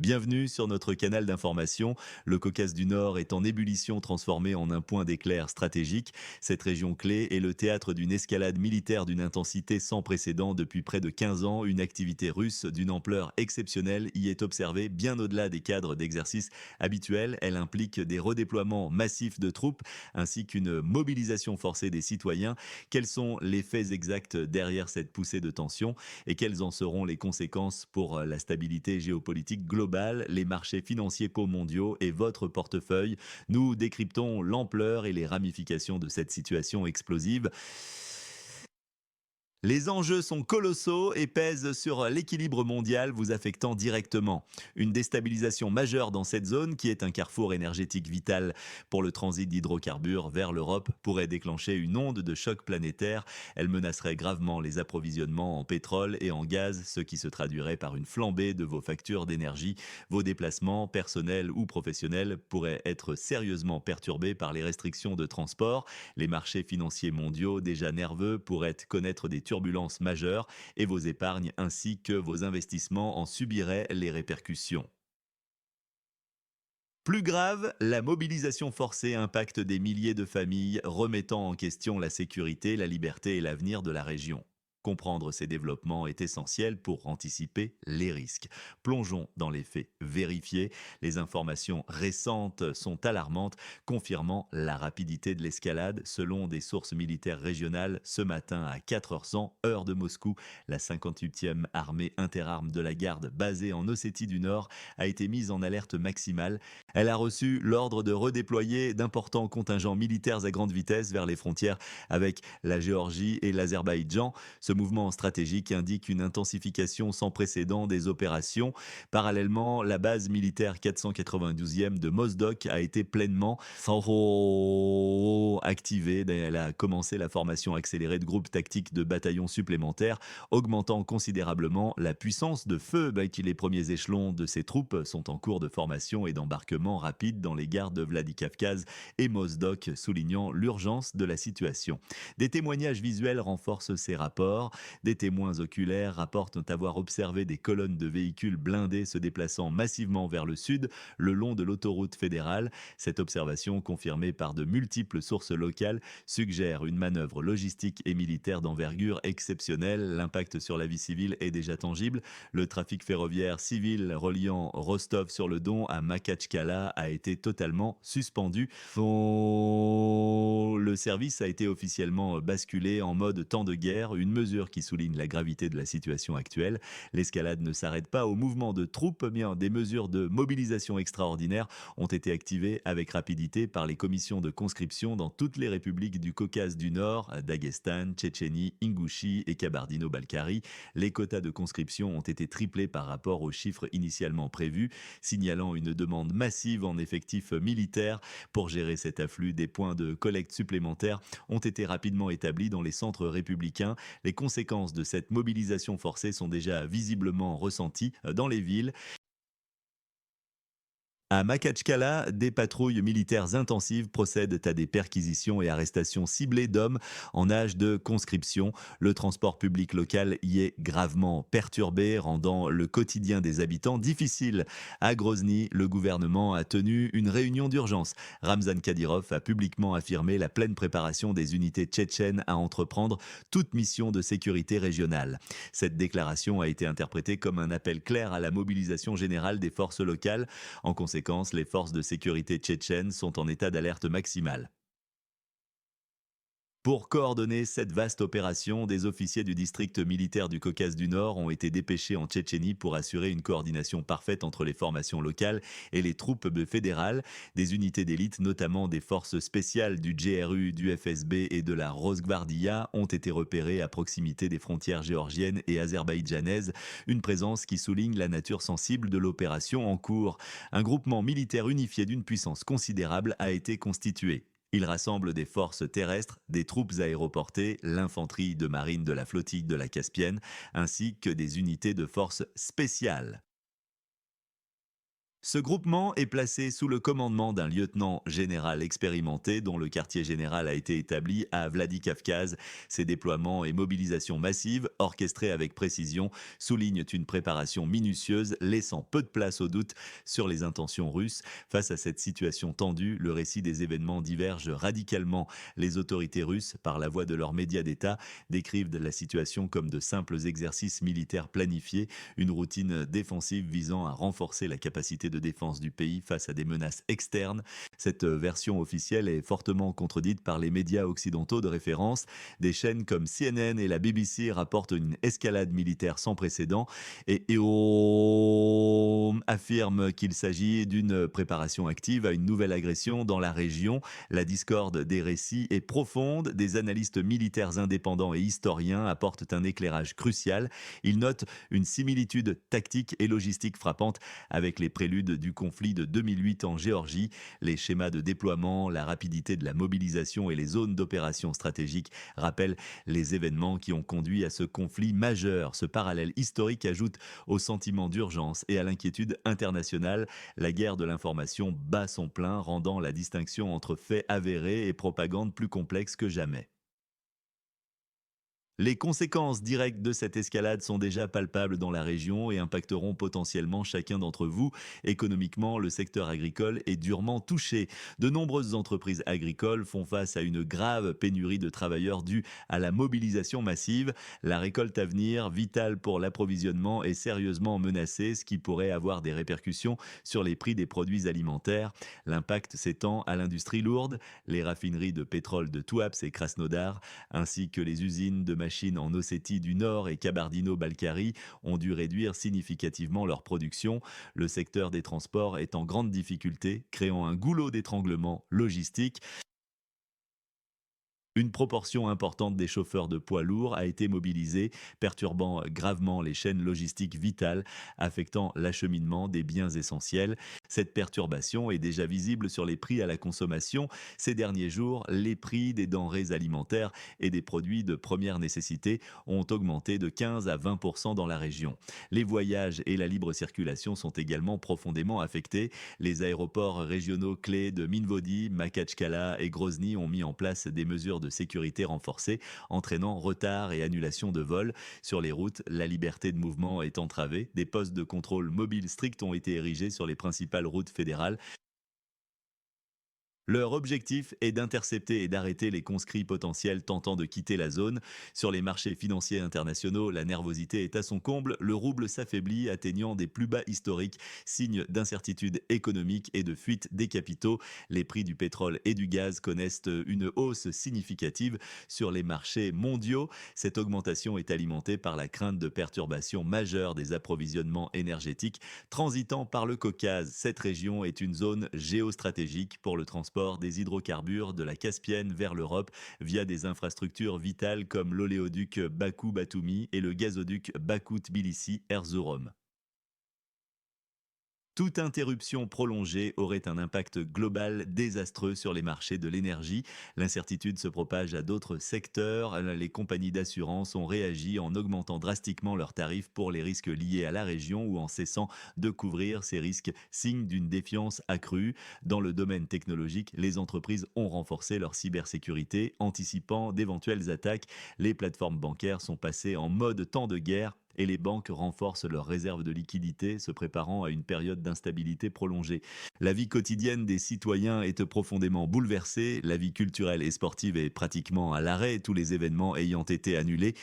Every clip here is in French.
Bienvenue sur notre canal d'information. Le Caucase du Nord est en ébullition transformé en un point d'éclair stratégique. Cette région clé est le théâtre d'une escalade militaire d'une intensité sans précédent depuis près de 15 ans. Une activité russe d'une ampleur exceptionnelle y est observée bien au-delà des cadres d'exercice habituels. Elle implique des redéploiements massifs de troupes ainsi qu'une mobilisation forcée des citoyens. Quels sont les faits exacts derrière cette poussée de tension et quelles en seront les conséquences pour la stabilité géopolitique globale, les marchés financiers co-mondiaux et votre portefeuille? Nous décryptons l'ampleur et les ramifications de cette situation explosive. Les enjeux sont colossaux et pèsent sur l'équilibre mondial, vous affectant directement. Une déstabilisation majeure dans cette zone, qui est un carrefour énergétique vital pour le transit d'hydrocarbures vers l'Europe, pourrait déclencher une onde de choc planétaire. Elle menacerait gravement les approvisionnements en pétrole et en gaz, ce qui se traduirait par une flambée de vos factures d'énergie. Vos déplacements, personnels ou professionnels, pourraient être sérieusement perturbés par les restrictions de transport. Les marchés financiers mondiaux, déjà nerveux, pourraient connaître des turbulences majeures et vos épargnes ainsi que vos investissements en subiraient les répercussions. Plus grave, la mobilisation forcée impacte des milliers de familles, remettant en question la sécurité, la liberté et l'avenir de la région. Comprendre ces développements est essentiel pour anticiper les risques. Plongeons dans les faits vérifiés. Les informations récentes sont alarmantes, confirmant la rapidité de l'escalade. Selon des sources militaires régionales, ce matin à 4h100, heure de Moscou, la 58e armée interarmes de la garde basée en Ossétie du Nord a été mise en alerte maximale. Elle a reçu l'ordre de redéployer d'importants contingents militaires à grande vitesse vers les frontières avec la Géorgie et l'Azerbaïdjan. Ce mouvement stratégique indique une intensification sans précédent des opérations. Parallèlement, la base militaire 492e de Mozdok a été pleinement activée. Elle a commencé la formation accélérée de groupes tactiques de bataillons supplémentaires, augmentant considérablement la puissance de feu. Les premiers échelons de ces troupes sont en cours de formation et d'embarquement rapide dans les gares de Vladikavkaz et Mozdok, soulignant l'urgence de la situation. Des témoignages visuels renforcent ces rapports. Des témoins oculaires rapportent avoir observé des colonnes de véhicules blindés se déplaçant massivement vers le sud, le long de l'autoroute fédérale. Cette observation, confirmée par de multiples sources locales, suggère une manœuvre logistique et militaire d'envergure exceptionnelle. L'impact sur la vie civile est déjà tangible. Le trafic ferroviaire civil reliant Rostov-sur-le-Don à Makhatchkala a été totalement suspendu. Le service a été officiellement basculé en mode temps de guerre, une mesure qui souligne la gravité de la situation actuelle. L'escalade ne s'arrête pas au mouvement de troupes, bien des mesures de mobilisation extraordinaires ont été activées avec rapidité par les commissions de conscription dans toutes les républiques du Caucase du Nord, Daghestan, Tchétchénie, Ingouchie et Kabardino-Balkarie. Les quotas de conscription ont été triplés par rapport aux chiffres initialement prévus, signalant une demande massive en effectifs militaires. Pour gérer cet afflux, des points de collecte supplémentaires ont été rapidement établis dans les centres républicains. Les conséquences de cette mobilisation forcée sont déjà visiblement ressenties dans les villes. À Makhatchkala, des patrouilles militaires intensives procèdent à des perquisitions et arrestations ciblées d'hommes en âge de conscription. Le transport public local y est gravement perturbé, rendant le quotidien des habitants difficile. À Grozny, le gouvernement a tenu une réunion d'urgence. Ramzan Kadyrov a publiquement affirmé la pleine préparation des unités tchétchènes à entreprendre toute mission de sécurité régionale. Cette déclaration a été interprétée comme un appel clair à la mobilisation générale des forces locales. En conséquence, les forces de sécurité tchétchènes sont en état d'alerte maximale. Pour coordonner cette vaste opération, des officiers du district militaire du Caucase du Nord ont été dépêchés en Tchétchénie pour assurer une coordination parfaite entre les formations locales et les troupes fédérales. Des unités d'élite, notamment des forces spéciales du GRU, du FSB et de la Rosgvardia, ont été repérées à proximité des frontières géorgiennes et azerbaïdjanaises, une présence qui souligne la nature sensible de l'opération en cours. Un groupement militaire unifié d'une puissance considérable a été constitué. Il rassemble des forces terrestres, des troupes aéroportées, l'infanterie de marine de la flottille de la Caspienne, ainsi que des unités de forces spéciales. Ce groupement est placé sous le commandement d'un lieutenant général expérimenté dont le quartier général a été établi à Vladikavkaz. Ces déploiements et mobilisations massives, orchestrées avec précision, soulignent une préparation minutieuse, laissant peu de place au doute sur les intentions russes. Face à cette situation tendue, le récit des événements diverge radicalement. Les autorités russes, par la voix de leurs médias d'État, décrivent la situation comme de simples exercices militaires planifiés, une routine défensive visant à renforcer la capacité de défense du pays face à des menaces externes. Cette version officielle est fortement contredite par les médias occidentaux de référence. Des chaînes comme CNN et la BBC rapportent une escalade militaire sans précédent et EO affirme qu'il s'agit d'une préparation active à une nouvelle agression dans la région. La discorde des récits est profonde. Des analystes militaires indépendants et historiens apportent un éclairage crucial. Ils notent une similitude tactique et logistique frappante avec les préludes du conflit de 2008 en Géorgie. Les schémas de déploiement, la rapidité de la mobilisation et les zones d'opération stratégiques rappellent les événements qui ont conduit à ce conflit majeur. Ce parallèle historique ajoute au sentiment d'urgence et à l'inquiétude internationale. La guerre de l'information bat son plein, rendant la distinction entre faits avérés et propagande plus complexe que jamais. Les conséquences directes de cette escalade sont déjà palpables dans la région et impacteront potentiellement chacun d'entre vous. Économiquement, le secteur agricole est durement touché. De nombreuses entreprises agricoles font face à une grave pénurie de travailleurs due à la mobilisation massive. La récolte à venir, vitale pour l'approvisionnement, est sérieusement menacée, ce qui pourrait avoir des répercussions sur les prix des produits alimentaires. L'impact s'étend à l'industrie lourde, les raffineries de pétrole de Tuapse et Krasnodar, ainsi que les usines de machines en Ossétie du Nord et Kabardino-Balkarie ont dû réduire significativement leur production. Le secteur des transports est en grande difficulté, créant un goulot d'étranglement logistique. Une proportion importante des chauffeurs de poids lourds a été mobilisée, perturbant gravement les chaînes logistiques vitales, affectant l'acheminement des biens essentiels. Cette perturbation est déjà visible sur les prix à la consommation. Ces derniers jours, les prix des denrées alimentaires et des produits de première nécessité ont augmenté de 15 à 20 dans la région. Les voyages et la libre circulation sont également profondément affectés. Les aéroports régionaux clés de Minvodi, Makhatchkala et Grozny ont mis en place des mesures de sécurité renforcées, entraînant retard et annulation de vols. Sur les routes, la liberté de mouvement est entravée. Des postes de contrôle mobiles stricts ont été érigés sur les principales routes fédérales. Leur objectif est d'intercepter et d'arrêter les conscrits potentiels tentant de quitter la zone. Sur les marchés financiers internationaux, la nervosité est à son comble. Le rouble s'affaiblit, atteignant des plus bas historiques, signe d'incertitude économique et de fuite des capitaux. Les prix du pétrole et du gaz connaissent une hausse significative sur les marchés mondiaux. Cette augmentation est alimentée par la crainte de perturbations majeures des approvisionnements énergétiques transitant par le Caucase. Cette région est une zone géostratégique pour le transport des hydrocarbures de la Caspienne vers l'Europe via des infrastructures vitales comme l'oléoduc Bakou-Batumi et le gazoduc Bakou-Tbilissi-Erzurum. Toute interruption prolongée aurait un impact global désastreux sur les marchés de l'énergie. L'incertitude se propage à d'autres secteurs. Les compagnies d'assurance ont réagi en augmentant drastiquement leurs tarifs pour les risques liés à la région ou en cessant de couvrir ces risques, signe d'une défiance accrue. Dans le domaine technologique, les entreprises ont renforcé leur cybersécurité, anticipant d'éventuelles attaques. Les plateformes bancaires sont passées en mode temps de guerre et les banques renforcent leurs réserves de liquidités, se préparant à une période d'instabilité prolongée. La vie quotidienne des citoyens est profondément bouleversée, la vie culturelle et sportive est pratiquement à l'arrêt, tous les événements ayant été annulés.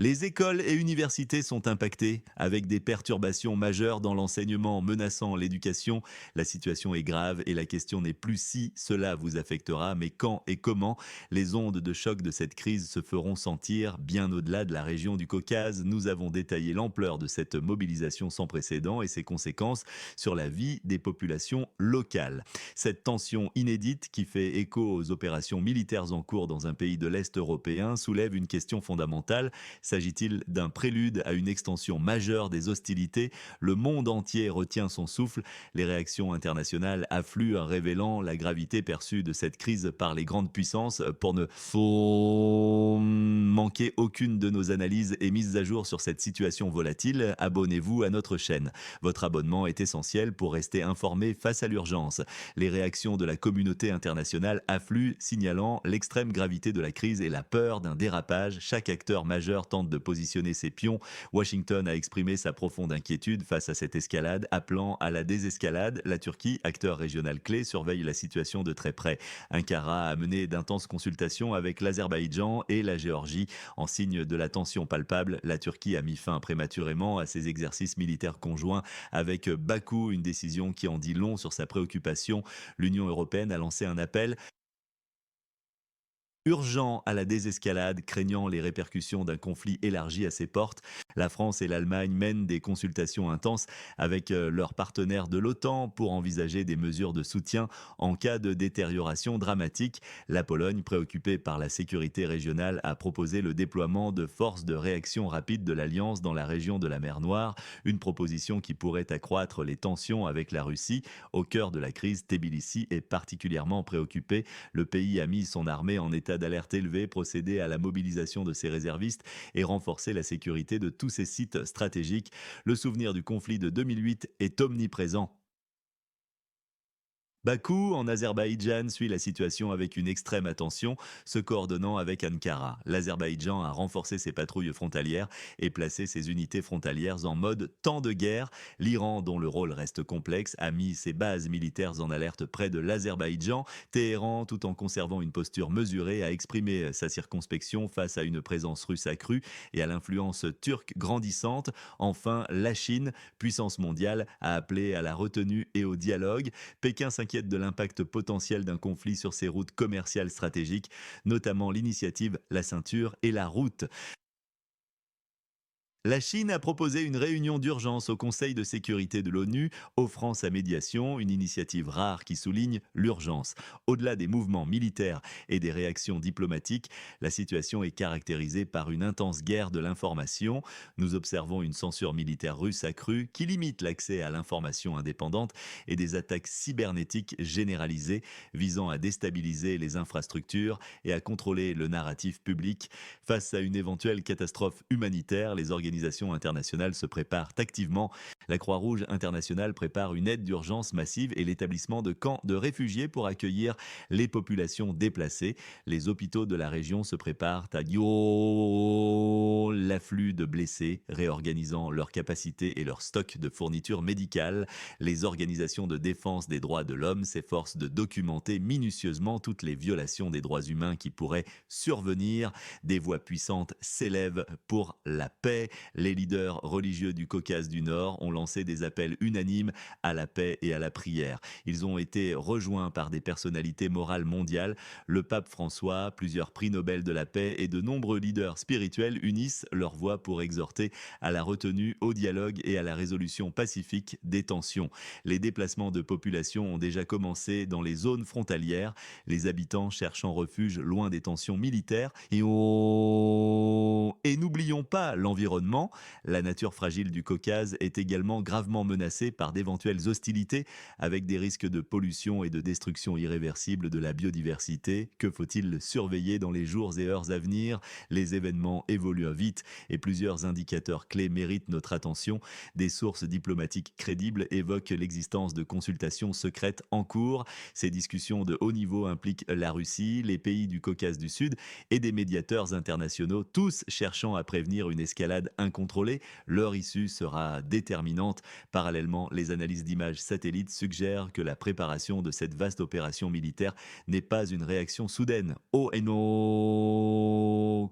Les écoles et universités sont impactées, avec des perturbations majeures dans l'enseignement menaçant l'éducation. La situation est grave et la question n'est plus si cela vous affectera, mais quand et comment. Les ondes de choc de cette crise se feront sentir bien au-delà de la région du Caucase. Nous avons détaillé l'ampleur de cette mobilisation sans précédent et ses conséquences sur la vie des populations locales. Cette tension inédite qui fait écho aux opérations militaires en cours dans un pays de l'Est européen soulève une question fondamentale. S'agit-il d'un prélude à une extension majeure des hostilités? Le monde entier retient son souffle. Les réactions internationales affluent, révélant la gravité perçue de cette crise par les grandes puissances. Pour ne faut manquer aucune de nos analyses et mises à jour sur cette situation volatile, abonnez-vous à notre chaîne. Votre abonnement est essentiel pour rester informé face à l'urgence. Les réactions de la communauté internationale affluent, signalant l'extrême gravité de la crise et la peur d'un dérapage. Chaque acteur majeur tente de positionner ses pions. Washington a exprimé sa profonde inquiétude face à cette escalade, appelant à la désescalade. La Turquie, acteur régional clé, surveille la situation de très près. Ankara a mené d'intenses consultations avec l'Azerbaïdjan et la Géorgie. En signe de la tension palpable, la Turquie a mis fin prématurément à ses exercices militaires conjoints avec Bakou, une décision qui en dit long sur sa préoccupation. L'Union européenne a lancé un appel urgent à la désescalade, craignant les répercussions d'un conflit élargi à ses portes. La France et l'Allemagne mènent des consultations intenses avec leurs partenaires de l'OTAN pour envisager des mesures de soutien en cas de détérioration dramatique. La Pologne, préoccupée par la sécurité régionale, a proposé le déploiement de forces de réaction rapide de l'Alliance dans la région de la mer Noire, une proposition qui pourrait accroître les tensions avec la Russie. Au cœur de la crise, Tbilissi est particulièrement préoccupé. Le pays a mis son armée en état d'alerte élevé, procédé à la mobilisation de ses réservistes et renforcé la sécurité de tous ses sites stratégiques. Le souvenir du conflit de 2008 est omniprésent. Bakou, en Azerbaïdjan, suit la situation avec une extrême attention, se coordonnant avec Ankara. L'Azerbaïdjan a renforcé ses patrouilles frontalières et placé ses unités frontalières en mode temps de guerre. L'Iran, dont le rôle reste complexe, a mis ses bases militaires en alerte près de l'Azerbaïdjan. Téhéran, tout en conservant une posture mesurée, a exprimé sa circonspection face à une présence russe accrue et à l'influence turque grandissante. Enfin, la Chine, puissance mondiale, a appelé à la retenue et au dialogue. Pékin s'inquiète de l'impact potentiel d'un conflit sur ses routes commerciales stratégiques, notamment l'initiative La Ceinture et la Route. La Chine a proposé une réunion d'urgence au Conseil de sécurité de l'ONU, offrant sa médiation, une initiative rare qui souligne l'urgence. Au-delà des mouvements militaires et des réactions diplomatiques, la situation est caractérisée par une intense guerre de l'information. Nous observons une censure militaire russe accrue qui limite l'accès à l'information indépendante et des attaques cybernétiques généralisées visant à déstabiliser les infrastructures et à contrôler le narratif public. Face à une éventuelle catastrophe humanitaire, les organisations internationales se préparent activement. La Croix-Rouge internationale prépare une aide d'urgence massive et l'établissement de camps de réfugiés pour accueillir les populations déplacées. Les hôpitaux de la région se préparent à l'afflux de blessés, réorganisant leurs capacités et leurs stocks de fournitures médicales. Les organisations de défense des droits de l'homme s'efforcent de documenter minutieusement toutes les violations des droits humains qui pourraient survenir. Des voix puissantes s'élèvent pour la paix. Les leaders religieux du Caucase du Nord ont lancé des appels unanimes à la paix et à la prière. Ils ont été rejoints par des personnalités morales mondiales. Le pape François, plusieurs prix Nobel de la paix et de nombreux leaders spirituels unissent leurs voix pour exhorter à la retenue, au dialogue et à la résolution pacifique des tensions. Les déplacements de population ont déjà commencé dans les zones frontalières, les habitants cherchant refuge loin des tensions militaires et n'oublions pas l'environnement. La nature fragile du Caucase est également gravement menacée par d'éventuelles hostilités avec des risques de pollution et de destruction irréversible de la biodiversité. Que faut-il surveiller dans les jours et heures à venir? Les événements évoluent vite et plusieurs indicateurs clés méritent notre attention. Des sources diplomatiques crédibles évoquent l'existence de consultations secrètes en cours. Ces discussions de haut niveau impliquent la Russie, les pays du Caucase du Sud et des médiateurs internationaux, tous cherchant à prévenir une escalade incontrôlée. Leur issue sera déterminante. Parallèlement, les analyses d'images satellites suggèrent que la préparation de cette vaste opération militaire n'est pas une réaction soudaine. Au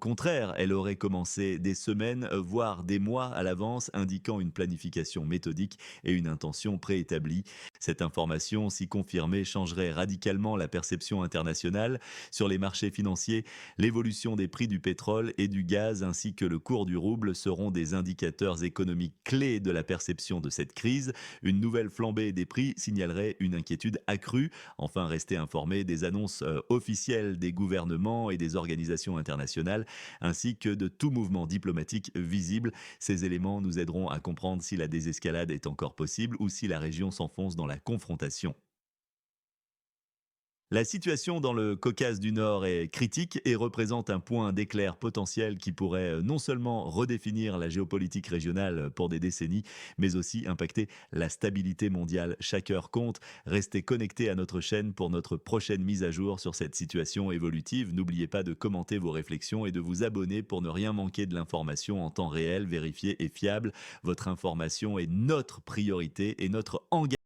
contraire, elle aurait commencé des semaines, voire des mois à l'avance, indiquant une planification méthodique et une intention préétablie. Cette information, si confirmée, changerait radicalement la perception internationale sur les marchés financiers. L'évolution des prix du pétrole et du gaz ainsi que le cours du rouble seront des indicateurs économiques clés de la perception de cette crise. Une nouvelle flambée des prix signalerait une inquiétude accrue. Enfin, rester informé des annonces officielles des gouvernements et des organisations internationales ainsi que de tout mouvement diplomatique visible. Ces éléments nous aideront à comprendre si la désescalade est encore possible ou si la région s'enfonce dans la confrontation. La situation dans le Caucase du Nord est critique et représente un point d'éclair potentiel qui pourrait non seulement redéfinir la géopolitique régionale pour des décennies, mais aussi impacter la stabilité mondiale. Chaque heure compte. Restez connectés à notre chaîne pour notre prochaine mise à jour sur cette situation évolutive. N'oubliez pas de commenter vos réflexions et de vous abonner pour ne rien manquer de l'information en temps réel, vérifiée et fiable. Votre information est notre priorité et notre engagement